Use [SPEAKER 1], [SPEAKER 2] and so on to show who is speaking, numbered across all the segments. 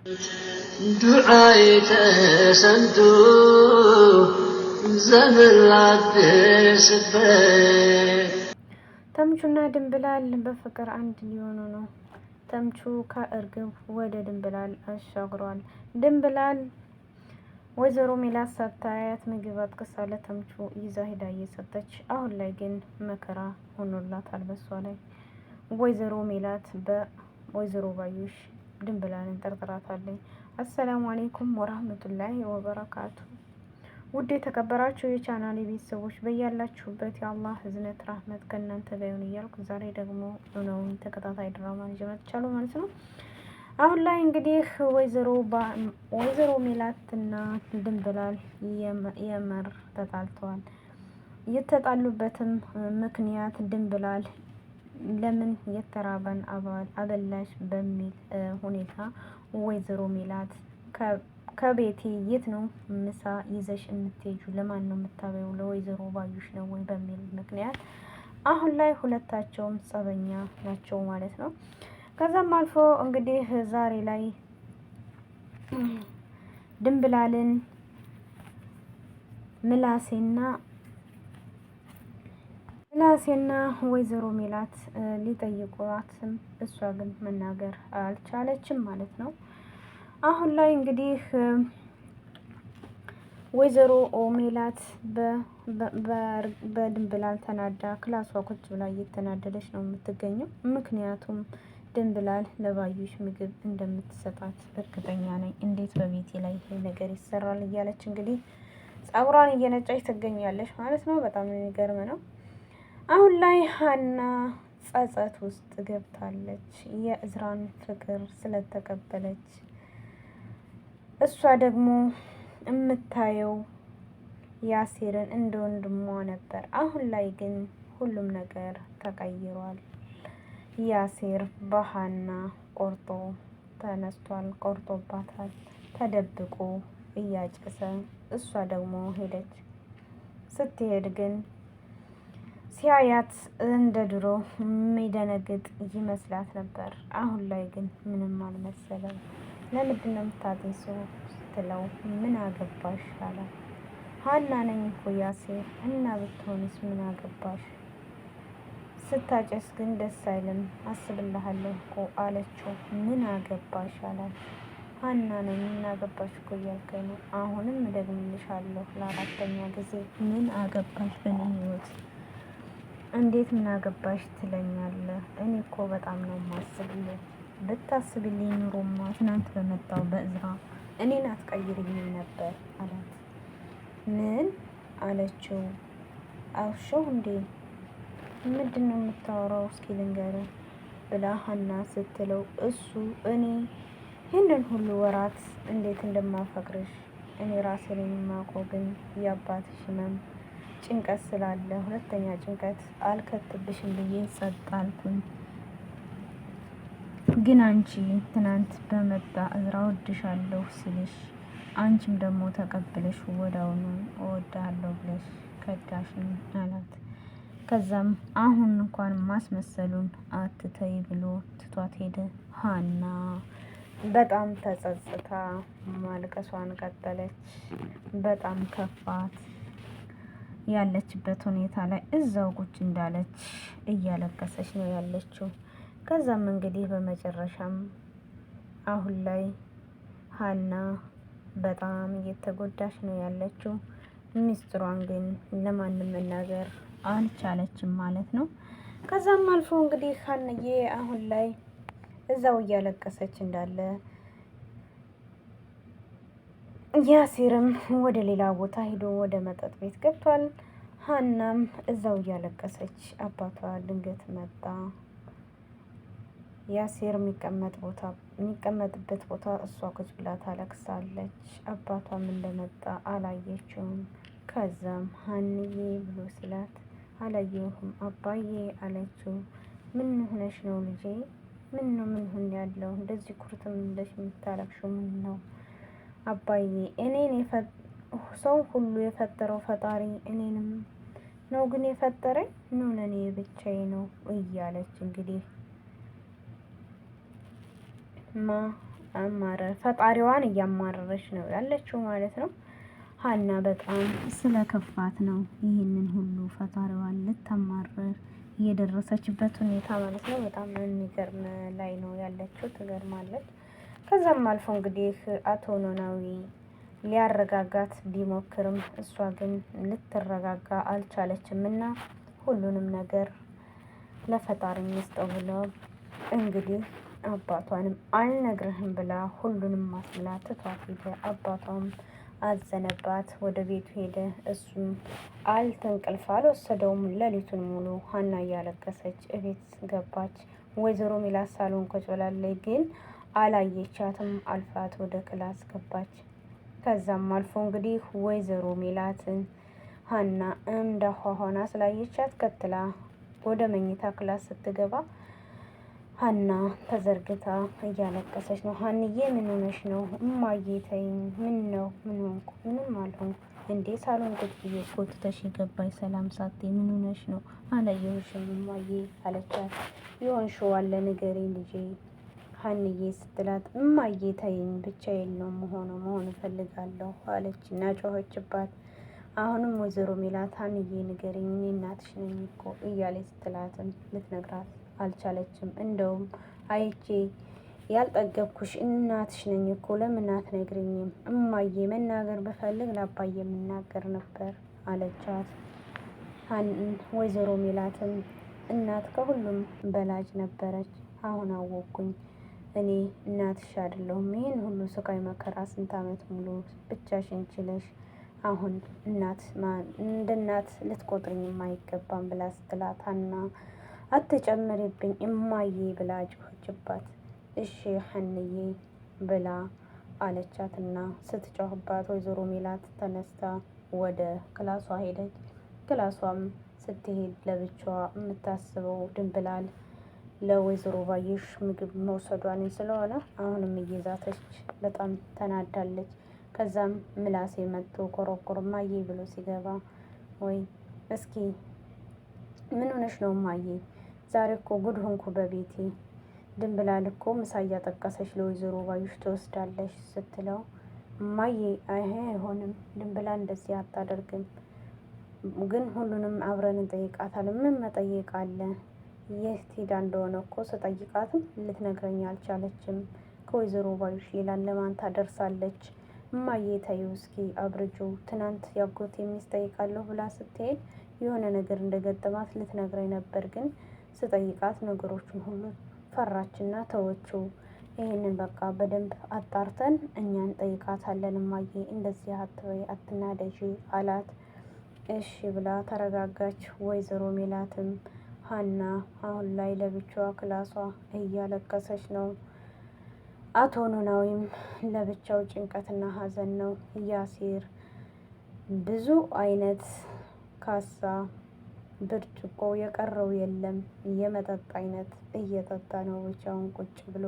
[SPEAKER 1] دعاي تسنتو زمن العدس
[SPEAKER 2] ተምቹና ድንብላል በፍቅር አንድ ሊሆኑ ነው። ተምቹ ከእርግብ ወደ ድንብላል አሻግሯል። ድንብላል ወይዘሮ ሜላት ሳታያት ምግብ አጥቅሳ ለተምቹ ይዛ ሄዳ እየሰጠች፣ አሁን ላይ ግን መከራ ሆኖላታል በሷ ላይ። ወይዘሮ ሜላት በወይዘሮ ባዩሽ ድንብላልን ጠርጥራታለች። አሰላሙ አሌይኩም ወራህመቱላሂ ወበረካቱ። ውድ የተከበራችሁ የቻናል ቤተሰቦች በያላችሁበት የአላህ ህዝነት ራህመት ከእናንተ ጋር ይሁን እያልኩ ዛሬ ደግሞ ነው ተከታታይ ድራማ ይዤ መጥቻለሁ ማለት ነው። አሁን ላይ እንግዲህ ወይዘሮ ሜላትና ድንብላል የመር ተጣልተዋል። የተጣሉበትም ምክንያት ድንብላል ለምን የተራበን አበላሽ በሚል ሁኔታ ወይዘሮ ሜላት ከቤቴ የት ነው ምሳ ይዘሽ የምትሄጁ? ለማን ነው የምታበይው? ለወይዘሮ ባዩሽ ነው ወይ በሚል ምክንያት አሁን ላይ ሁለታቸውም ጸበኛ ናቸው ማለት ነው። ከዛም አልፎ እንግዲህ ዛሬ ላይ ድንብላልን ምላሴና ወይዘሮ ሜላት ሊጠይቋትም እሷ ግን መናገር አልቻለችም ማለት ነው። አሁን ላይ እንግዲህ ወይዘሮ ሜላት በድንብላል ተናዳ ክላሷ ቁጭ ብላ እየተናደደች ነው የምትገኘው። ምክንያቱም ድንብላል ለባዩሽ ምግብ እንደምትሰጣት እርግጠኛ ነኝ፣ እንዴት በቤቴ ላይ ይሄ ነገር ይሰራል እያለች እንግዲህ ጸጉሯን እየነጫች ትገኛለች ማለት ነው። በጣም የሚገርም ነው። አሁን ላይ ሀና ጸጸት ውስጥ ገብታለች። የእዝራን ፍቅር ስለተቀበለች እሷ ደግሞ የምታየው ያሲርን እንደ ወንድሟ ነበር። አሁን ላይ ግን ሁሉም ነገር ተቀይሯል። ያሲር በሀና ቆርጦ ተነስቷል፣ ቆርጦባታል። ተደብቆ እያጨሰ እሷ ደግሞ ሄደች። ስትሄድ ግን ሲያያት እንደ ድሮ የሚደነግጥ ይመስላት ነበር። አሁን ላይ ግን ምንም አልመሰለም። ለምንድን ነው የምታጤሰው ስትለው ምን አገባሽ አላት። ሀና ነኝ እኮ ያሲር እና ብትሆንስ ምን አገባሽ? ስታጨስ ግን ደስ አይልም፣ አስብልሃለሁ እኮ አለችው። ምን አገባሽ አላት። ሀና ነኝ ምን አገባሽ እኮ እያልከኝ ነው? አሁንም እደግምልሻለሁ ለአራተኛ ጊዜ ምን አገባሽ በእኔ ህይወት? እንዴት ምን አገባሽ ትለኛለህ? እኔ እኮ በጣም ነው የማስብልህ። ብታስብልኝ ኑሮማ ትናንት በመጣው በእዝራ እኔን አትቀይርኝም ነበር አላት። ምን አለችው? አውሸው እንዴ? ምንድን ነው የምታወራው? እስኪ ልንገርህ ብላ ሀና ስትለው እሱ እኔ ይህንን ሁሉ ወራት እንዴት እንደማፈቅርሽ እኔ ራሴን የማውቀው ግን የአባትሽ ህመም ጭንቀት ስላለ ሁለተኛ ጭንቀት አልከትብሽም ብዬ ጸጥ አልኩኝ። ግን አንቺ ትናንት በመጣ እዝራ ወድሻለሁ ሲልሽ አንቺም ደግሞ ተቀብለሽ ወዳውኑ እወድሃለሁ ብለሽ ከዳሽን አላት። ከዛም አሁን እንኳን ማስመሰሉን አትተይ ብሎ ትቷት ሄደ። ሀና በጣም ተጸጽታ ማልቀሷን ቀጠለች። በጣም ከፋት። ያለችበት ሁኔታ ላይ እዛው ቁጭ እንዳለች እያለቀሰች ነው ያለችው። ከዛም እንግዲህ በመጨረሻም አሁን ላይ ሀና በጣም እየተጎዳች ነው ያለችው። ሚስጥሯን ግን ለማንም መናገር አልቻለችም ማለት ነው። ከዛም አልፎ እንግዲህ ሀንዬ አሁን ላይ እዛው እያለቀሰች እንዳለ ያሲርም ወደ ሌላ ቦታ ሄዶ ወደ መጠጥ ቤት ገብቷል። ሀናም እዛው እያለቀሰች አባቷ ድንገት መጣ። ያሲር የሚቀመጥበት ቦታ እሷ ቁጭ ብላ ታለቅሳለች። አባቷም እንደመጣ አላየችውም። ከዛም ሀንዬ ብሎ ሲላት አላየሁም አባዬ አለችው። ምን ሆነሽ ነው ልጄ? ምን ሆን ያለው እንደዚህ ኩርትም እንደሽ የምታለቅሽው ምን ነው? አባዬ እኔን ሰው ሁሉ የፈጠረው ፈጣሪ እኔንም ነው ግን የፈጠረኝ ነው ለኔ ብቻዬ ነው እያለች እንግዲህ ፈጣሪዋን እያማረረች ነው ያለችው ማለት ነው። ሀና በጣም ስለከፋት ነው ይህንን ሁሉ ፈጣሪዋን ልታማረር የደረሰችበት ሁኔታ ማለት ነው። በጣም የሚገርም ላይ ነው ያለችው፣ ትገርማለች። ከዛም አልፎ እንግዲህ አቶ ኖላዊ ሊያረጋጋት ቢሞክርም እሷ ግን ልትረጋጋ አልቻለችም እና ሁሉንም ነገር ለፈጣሪ መስጠው ብለው እንግዲህ አባቷንም አልነግርህም ብላ ሁሉንም ማስላ ትቷት ሄደ። አባቷም አዘነባት፣ ወደ ቤቱ ሄደ። እሱም እንቅልፍ አልወሰደውም። ሌሊቱን ሙሉ ሀና እያለቀሰች እቤት ገባች። ወይዘሮ ሜላት ሳሎን ቁጭ ብላለች፣ ግን አላየቻትም። አልፋት ወደ ክላስ ገባች። ከዛም አልፎ እንግዲህ ወይዘሮ ሜላትን ሀና እንዳኋኋና ስላየቻት ቀጥላ ወደ መኝታ ክላስ ስትገባ ሀና ተዘርግታ እያለቀሰች ነው። ሀንዬ ምን ሆነሽ ነው? እማዬ ተይኝ። ምን ነው? ምን ሆንኩ? ምንም አልሆንኩ። እንዴ ሳሎን ቁጭ ብዬ ጎትተሽ ገባሽ ሰላም ሳቴ። ምን ሆነሽ ነው? አላየሁሽም እማዬ አለቻት። የሆንሽው አለ ንገሪኝ ልጄ ሀንዬ ስትላት፣ እማዬ ተይኝ ብቻዬን ነው መሆን እፈልጋለሁ አለች እና ጮኸችባት። አሁንም ወይዘሮ ሜላት ሀንዬ ንገሪኝ እኔ እናትሽ ነኝ እኮ እያለች ስትላትም ልትነግራት አልቻለችም። እንደውም አይቼ ያልጠገብኩሽ እናትሽ ነኝ እኮ ለምን አትነግሪኝም? እማዬ መናገር ብፈልግ ለአባዬ የምናገር ነበር አለቻት። ወይዘሮ ሜላትም እናት ከሁሉም በላጭ ነበረች። አሁን አወቅኩኝ እኔ እናትሽ አይደለሁም። ይህን ሁሉ ስቃይ መከራ ስንት ዓመት ሙሉ ብቻሽን ችለሽ አሁን እንደ እናት ልትቆጥርኝም አይገባም ብላ ስትላት ሀና አትጨምሪብኝ እማዬ ብላ ጮኸችባት። እሺ ሀንዬ ብላ አለቻትና ስትጮህባት ወይዘሮ ሜላት ተነስታ ወደ ክላሷ ሄደች። ክላሷም ስትሄድ ለብቻዋ የምታስበው ድንብላል ለወይዘሮ ባየሽ ምግብ መውሰዷን ስለሆነ አሁንም እየዛተች በጣም ተናዳለች። ከዛም ምላሴ መጥቶ ኮረኮር ማዬ ብሎ ሲገባ ወይ እስኪ ምን ሆነሽ ነው ማዬ? ዛሬ እኮ ጉድ ሆንኩ በቤቴ። ድንብላል እኮ ምሳ እያጠቀሰች ለወይዘሮ ባዩሽ ትወስዳለች ስትለው ማዬ አይሄ አይሆንም፣ ድንብላል እንደዚህ አታደርግም። ግን ሁሉንም አብረን እንጠይቃታለን። ምን መጠየቅ አለ? የት ሄዳ እንደሆነ እኮ ስጠይቃትም ልትነግረኝ አልቻለችም። ከወይዘሮ ባዩሽ ሌላ ለማን ታደርሳለች? እማዬ ተይው እስኪ አብርጁ። ትናንት ያጎቴ ሚስት ጠይቃለሁ ብላ ስትሄድ የሆነ ነገር እንደገጠማት ልትነግረኝ ነበር፣ ግን ስጠይቃት ነገሮችን ሁሉ ፈራችና ተወችው። ይህንን በቃ በደንብ አጣርተን እኛን ጠይቃታለን። እማዬ እንደዚህ አትበይ፣ አትናደጂ አላት። እሺ ብላ ተረጋጋች። ወይዘሮ ሜላትም ሀና አሁን ላይ ለብቻዋ ክላሷ እያለቀሰች ነው። አቶ ኖላዊም ለብቻው ጭንቀትና ሀዘን ነው። ያሲር ብዙ አይነት ካሳ ብርጭቆ የቀረው የለም፣ የመጠጥ አይነት እየጠጣ ነው ብቻውን ቁጭ ብሎ።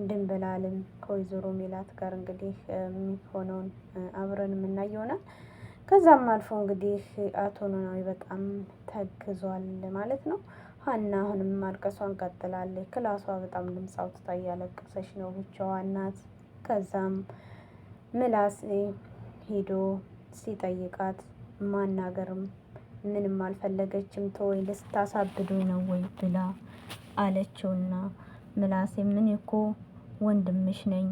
[SPEAKER 2] ድንብላልም ከወይዘሮ ሜላት ጋር እንግዲህ የሚሆነውን አብረን የምናይ ይሆናል። ከዛም አልፎ እንግዲህ አቶ ኖላዊ በጣም ተግዟል ማለት ነው። ሀና አሁንም ማልቀሷን ቀጥላለች። ክላሷ በጣም ድምፅ አውጥታ እያለቀሰች ነው፣ ብቻዋን ናት። ከዛም ምላሴ ሄዶ ሲጠይቃት ማናገርም ምንም አልፈለገችም። ተወይ ልስታሳብዱኝ ነው ወይ ብላ አለችውና ምላሴ ምን እኮ ወንድምሽ ነኝ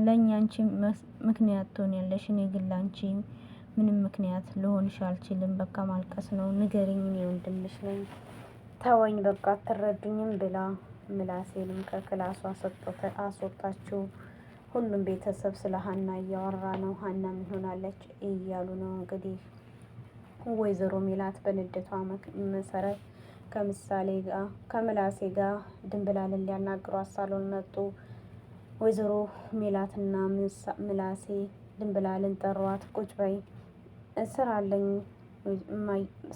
[SPEAKER 2] ለእኛ አንቺ ምክንያት ትሆኛለሽ፣ እኔ ግን ላንቺ ምንም ምክንያት ልሆንሽ አልችልም። በቃ ማልቀስ ነው፣ ንገሪኝ፣ እኔ ወንድምሽ ነኝ፣ ተወኝ፣ በቃ አትረዱኝም ብላ ምላሴንም ከክላሷ አስወጣችው። ሁሉም ቤተሰብ ስለ ሀና እያወራ ነው። ሀና ምን ሆናለች እያሉ ነው እንግዲህ። ወይዘሮ ሜላት በንደቷ መሰረት ከምሳሌ ጋር ከምላሴ ጋር ድንብላልን ሊያናግሯት ሳሎን መጡ። ወይዘሮ ሜላትና ምላሴ ድንብላልን ጠሯት። ቁጭ በይ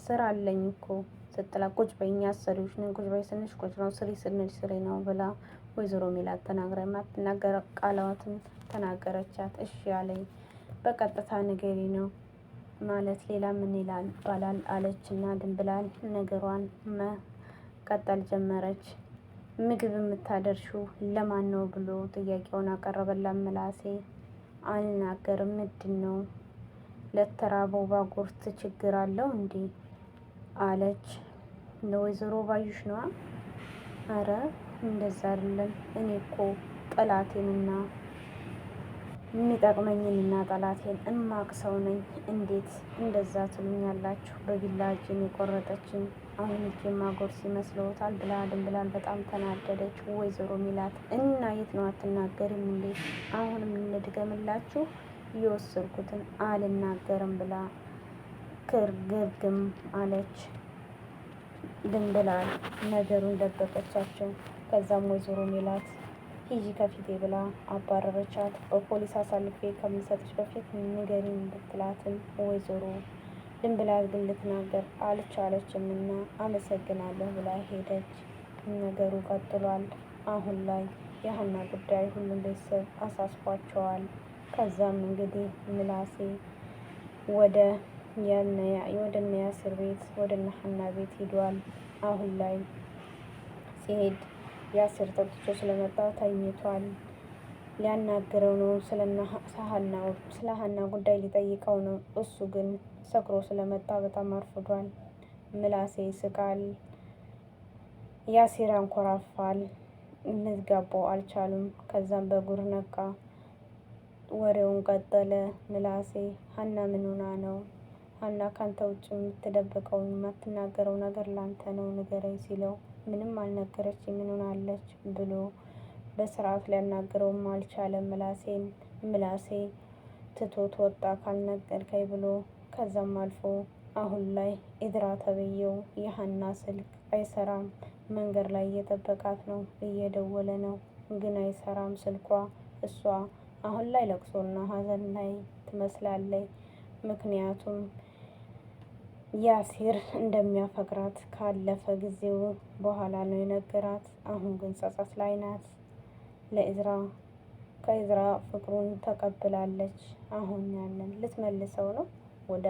[SPEAKER 2] ስራ አለኝ እኮ ስትላ ቁጭ በይ እኛ አሰሪዎች ነን፣ ቁጭ በይ ስንሽ ቁጭ ነው፣ ስሪ ስንል ስሪ ነው ብላ ወይዘሮ ሜላት ተናግራ የማትናገር ቃላዋትን ተናገረቻት። እሺ አለኝ በቀጥታ ንገሪ ነው ማለት ሌላ ምን ይባላል አለች እና ድንብላል ነገሯን መቀጠል ጀመረች። ምግብ የምታደርሺው ለማን ነው ብሎ ጥያቄውን አቀረበላት ምላሴ። አልናገርም። ምንድን ነው ለተራበው ባጎርት ችግር አለው እንዴ አለች። ለወይዘሮ ባዩሽ ነዋ። አረ እንደዛ አይደለም። እኔ እኮ ጠላቴንና የሚጠቅመኝንና ጠላቴን እማቅ ሰው ነኝ። እንዴት እንደዛ ትሉኛላችሁ? በቢላ እጄን የቆረጠችኝ አሁን እጄ ማጎርስ ይመስለዎታል? ብላ ድንብላል በጣም ተናደደች። ወይዘሮ ሚላት እና የት ነው አትናገሪም እንዴ? አሁንም እንድገምላችሁ የወሰድኩትን አልናገርም ብላ ክርግርግም አለች። ድንብላል ነገሩን ደበቀቻቸው። ከዛም ወይዘሮ ሚላት ሂጂ ከፊቴ ብላ አባረረቻት። በፖሊስ አሳልፌ ከምሰጥሽ በፊት ንገሪኝ ብትላትም ወይዘሮ ድንብላል ግን ልትናገር አልቻለችም እና አመሰግናለሁ ብላ ሄደች። ነገሩ ቀጥሏል። አሁን ላይ የሀና ጉዳይ ሁሉም ቤተሰብ አሳስቧቸዋል። ከዛም እንግዲህ ምላሴ ወደ እነ ያሲር ቤት ወደ እነ ሀና ቤት ሂዷል። አሁን ላይ ሲሄድ ያሲር ጠጥቶ ስለመጣ ተኝቷል። ሊያናግረው ነው፣ ስለ ሀና ጉዳይ ሊጠይቀው ነው። እሱ ግን ሰክሮ ስለመጣ በጣም አርፍዷል። ምላሴ ይስቃል፣ ያሲር አንኮራፋል። ልትጋባው አልቻሉም። ከዛም በጉር ነቃ። ወሬውን ቀጠለ። ምላሴ ሀና ምን ሆና ነው? ሀና ካንተ ውጭ የምትደብቀው የማትናገረው ነገር ላንተ ነው ንገረኝ ሲለው ምንም አልነገረች ምን ሆናለች ብሎ በስርዓት ሊያናግረውም አልቻለም። ምላሴ ትቶት ወጣ ካልነገርከኝ ብሎ። ከዛም አልፎ አሁን ላይ ኢድራ ተብዬው የሀና ስልክ አይሰራም። መንገድ ላይ እየጠበቃት ነው፣ እየደወለ ነው ግን አይሰራም ስልኳ። እሷ አሁን ላይ ለቅሶና ሀዘን ላይ ትመስላለች። ምክንያቱም ያሲር እንደሚያፈቅራት ካለፈ ጊዜው በኋላ ነው የነገራት። አሁን ግን ጸጸት ላይ ናት። ከኢዝራ ፍቅሩን ተቀብላለች። አሁን ያንን ልትመልሰው ነው፣ ወደ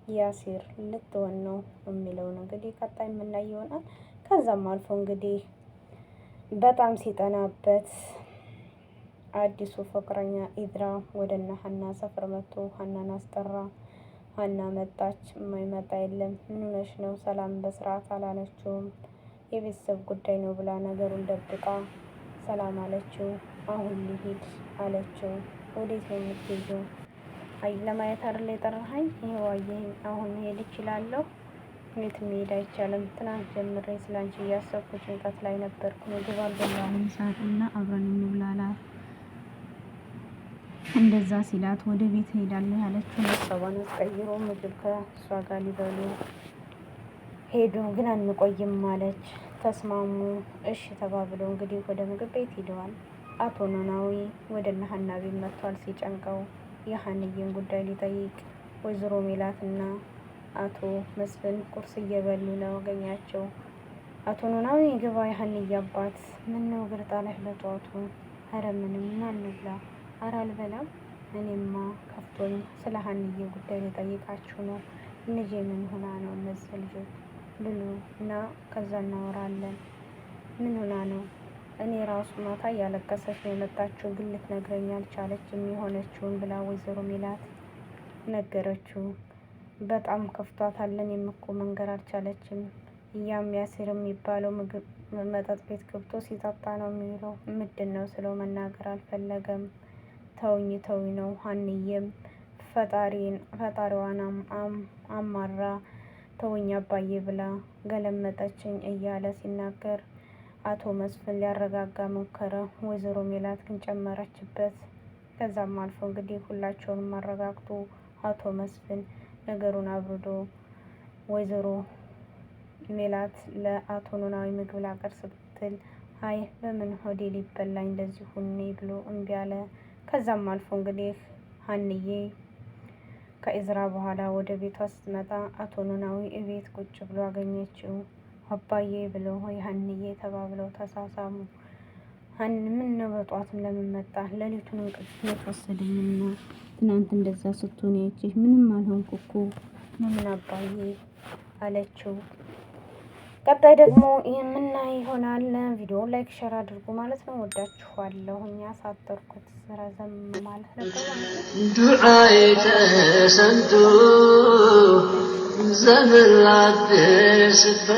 [SPEAKER 2] ያሲር ልትሆን ነው የሚለውን እንግዲህ ቀጣይ የምናይ ይሆናል። ከዛም አልፎ እንግዲህ በጣም ሲጠናበት አዲሱ ፍቅረኛ ኢዝራ ወደ እነ ሀና ሰፈር መጥቶ ሀናን አስጠራ። ሀና መጣች። የማይመጣ የለም። ምን ሆነሽ ነው? ሰላም በስርዓት አላለችውም። የቤተሰብ ጉዳይ ነው ብላ ነገሩን ደብቃ ሰላም አለችው። አሁን ሊሄድ አለችው። ወዴት ነው የምትሄጂው? አይ ለማየት አይደል የጠራኸኝ? ይሄው አየኸኝ። አሁን መሄድ እችላለሁ? የት መሄድ አይቻልም። ትናንት ጀምሬ ስላንቺ እያሰብኩ ጭንቀት ላይ ነበርኩ። ምግብ አልበላሁም ሰዓትና አብረን እንብላላት። እንደዛ ሲላት ወደ ቤት ሄዳለሁ ያለችው ሀሳቧን አስቀይሮ ምግብ ከእሷ ጋር ሊበሉ ሄዱ። ግን አንቆይም አለች። ተስማሙ። እሺ ተባብለው እንግዲህ ወደ ምግብ ቤት ሂደዋል። አቶ ኖላዊ ወደ እነ ሀና ቤት መጥቷል። ሲጨንቀው የሀንዬን ጉዳይ ሊጠይቅ ወይዘሮ ሜላትና አቶ መስፍን ቁርስ እየበሉ ነው አገኛቸው። አቶ ኖላዊ ግባ የሀንዬ አባት፣ ምን ነው እግር ጣለህ በጠዋቱ? ኧረ ምንም አንብላ። ኧረ አልበላም። እኔማ ከፍቶኝ ስለ ሀንዬ ጉዳይ ሊጠይቃችሁ ነው። ልጄ ምን ሆና ነው? እነዚህ ልጆች ብሉ እና ከዛ እናወራለን። ምን ሆና ነው? እኔ ራሱ ማታ እያለቀሰች ነው የመጣችው፣ ግን ልትነግረኝ አልቻለችም የሆነችውን ብላ ወይዘሮ ሜላት ነገረችው። በጣም ከፍቷታል። እኔም እኮ መንገር አልቻለችም። ያም ያሲር የሚባለው ምግብ መጠጥ ቤት ገብቶ ሲጠጣ ነው የሚውለው። ምንድን ነው ስለው መናገር አልፈለገም። ተውኝ ነው። ሀንዬም ፈጣሪዋን አማራ ተውኝ አባዬ ብላ ገለመጠችኝ እያለ ሲናገር አቶ መስፍን ሊያረጋጋ ሞከረ። ወይዘሮ ሜላት ግን ጨመረችበት። ከዛም አልፎ እንግዲህ ሁላቸውንም አረጋግቶ አቶ መስፍን ነገሩን አብርዶ ወይዘሮ ሜላት ለአቶ ኖላዊ ምግብ ላቀርብ ስትል አይ በምን ሆዴ ሊበላኝ እንደዚህ ሁኔ ብሎ እምቢ አለ። ከዛም አልፎ እንግዲህ ሀንዬ ከኢዝራ በኋላ ወደ ቤቷ ስትመጣ አቶ ኖላዊ እቤት ቁጭ ብሎ አገኘችው። አባዬ ብለው ሀንዬ ተባብለው ተሳሳሙ። ምን ነው በጧትም ለምን መጣ? ሌሊቱን እንቅልፍ የተወሰደኝና ትናንት እንደዛ ስትሆን ያይችሽ ምንም አልሆንኩ እኮ ለምን አባዬ አለችው። ቀጣይ ደግሞ የምናይ ይሆናል። ቪዲዮ ላይክ ሼር አድርጉ ማለት ነው። ወዳችኋለሁ። እኛ ሳተርኩት ረዘም ማለት ነበር።
[SPEAKER 1] ዱዓይ ተሰምቶ ዘመን ላደርስበት